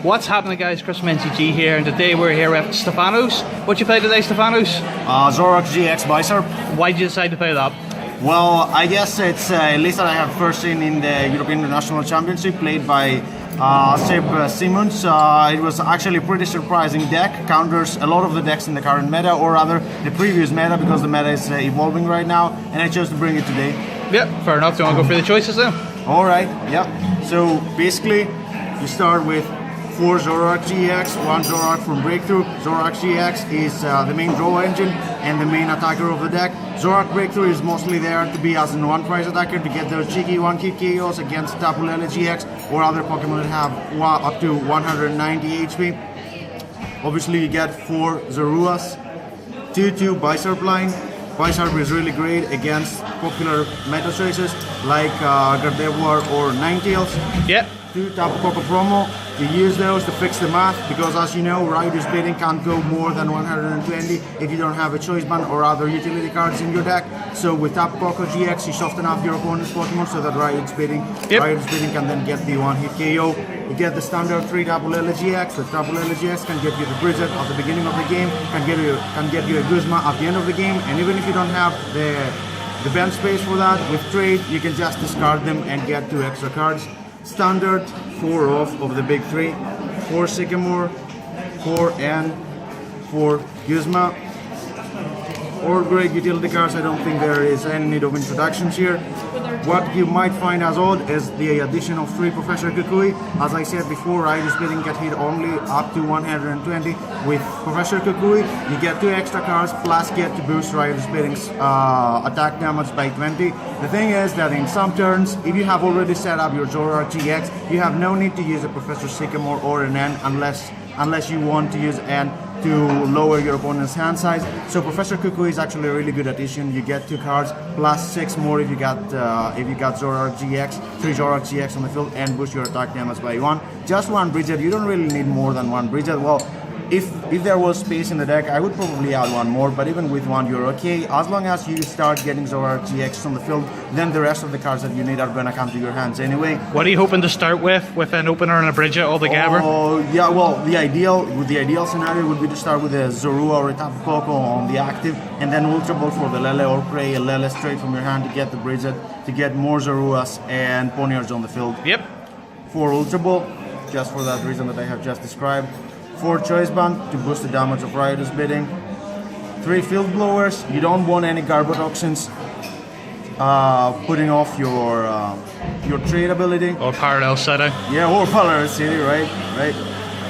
What's happening, guys? Chris from NTG here, and today we're here with Stefanos. What you play today, Stefanos? Zoroark GX Bisharp. Why did you decide to play that? Well, I guess it's a list that I have first seen in the European International Championship, played by Seb Simons. It was actually a pretty surprising deck. Counters a lot of the decks in the current meta, or rather the previous meta, because the meta is evolving right now, and I chose to bring it today. Yeah, fair enough. Do you want to go through the choices then? Alright, yeah. So basically, you start with 4 Zoroark GX, 1 Zoroark from Breakthrough. Zoroark GX is the main draw engine and the main attacker of the deck. Zoroark Breakthrough is mostly there to be as a one-price attacker to get those cheeky one-hit KOs against Tapu Lele GX or other Pokemon that have up to 190 HP. Obviously you get 4 Zoruas, 2 Bisharp line. Bisharp is really great against popular meta choices like Gardes or Ninetales. Yeah. 2 Tapu Koko promo. You use those to fix the math, because as you know, Rider's bidding can't go more than 120 if you don't have a choice band or other utility cards in your deck. So with Tapu Koko GX, you soften up your opponent's Pokemon so that Rider's bidding can then get the one-hit KO. You get the standard 3 Tapu Lele GX. The Tapu Lele GX can get you the Bridget at the beginning of the game, can get you a Guzma at the end of the game, and even if you don't have the bench space for that, with trade, you can just discard them and get 2 extra cards. Standard 4 off of the big 3, 4 Sycamore, 4 N, 4 Guzma. All great utility cards. I don't think there is any need of introductions here. What you might find as odd is the addition of 3 Professor Kukui. As I said before, Rider's bidding can hit only up to 120. With Professor Kukui, you get 2 extra cards plus get to boost Rider's bidding's attack damage by 20. The thing is that in some turns, if you have already set up your Zoroark GX, you have no need to use a Professor Sycamore or an N unless you want to use N to lower your opponent's hand size. So Professor Kukui is actually a really good addition. You get 2 cards plus 6 more if you got Zoroark GX, 3 Zoroark GX on the field, and boost your attack damage by 1. Just 1 Bridget. You don't really need more than 1 Bridget. Well, if there was space in the deck, I would probably add 1 more, but even with 1 you're okay. As long as you start getting Zoroark GX on the field, then the rest of the cards that you need are gonna come to your hands anyway. What are you hoping to start with an opener and a Bridget altogether? Oh yeah, well the ideal scenario would be to start with a Zorua or a Tapu Koko on the active, and then Ultra Ball for the Lele, or play a Lele straight from your hand to get the Bridget, to get more Zoruas and Poniards on the field. Yep. 4 Ultra Ball, just for that reason that I have just described. 4 Choice Band to boost the damage of Rider's bidding. 3 Field Blowers. You don't want any Garbotoxins putting off your trade ability. Or Parallel Setting. Yeah, or Parallel City, right?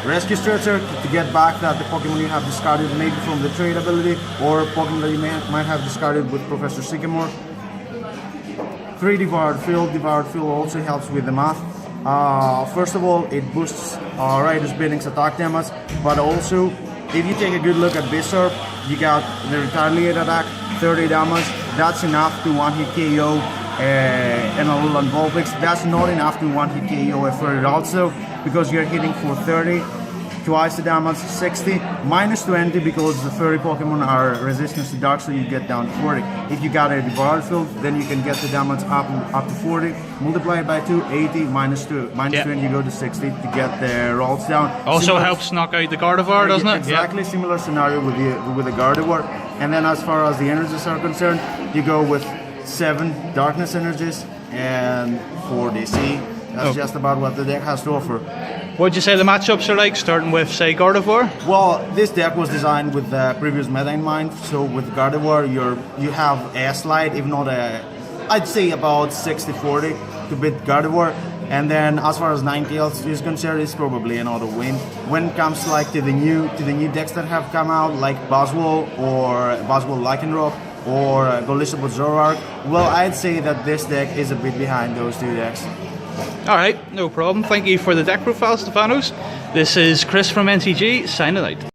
Rescue Stretcher to get back that the Pokemon you have discarded maybe from the trade ability, or Pokemon that you might have discarded with Professor Sycamore. 3 Devoured Field. Devoured Field also helps with the math. First of all, it boosts Rider's bidding's attack damage, but also, if you take a good look at Bisharp, you got the Retaliate attack, 30 damage. That's enough to one-hit KO and a little Vulpix. That's not enough to one-hit KO a Furry also, because you're hitting for 30, twice the damage, 60, minus 20 because the furry Pokemon are resistant to dark, so you get down to 40. If you got a Devoured Field, then you can get the damage up to 40, multiply it by 2, 80, minus 20, you go to 60 to get the rolls down. Also helps knock out the Gardevoir, doesn't it? Exactly, similar scenario with the Gardevoir. And then as far as the energies are concerned, you go with 7 Darkness energies and 4 DC. That's just about what the deck has to offer. What would you say the matchups are like, starting with, say, Gardevoir? Well, this deck was designed with the previous meta in mind. So with Gardevoir, you have a slide, if not I'd say about 60-40 to beat Gardevoir. And then as far as Ninetales is concerned, it's probably an auto win. When it comes like to the new decks that have come out, like Buzzwole or Buzzwole Lycanroc or Golishable Zoroark, well, I'd say that this deck is a bit behind those 2 decks. Alright, no problem. Thank you for the deck profile, Stefanos. This is Chris from NTG, signing out.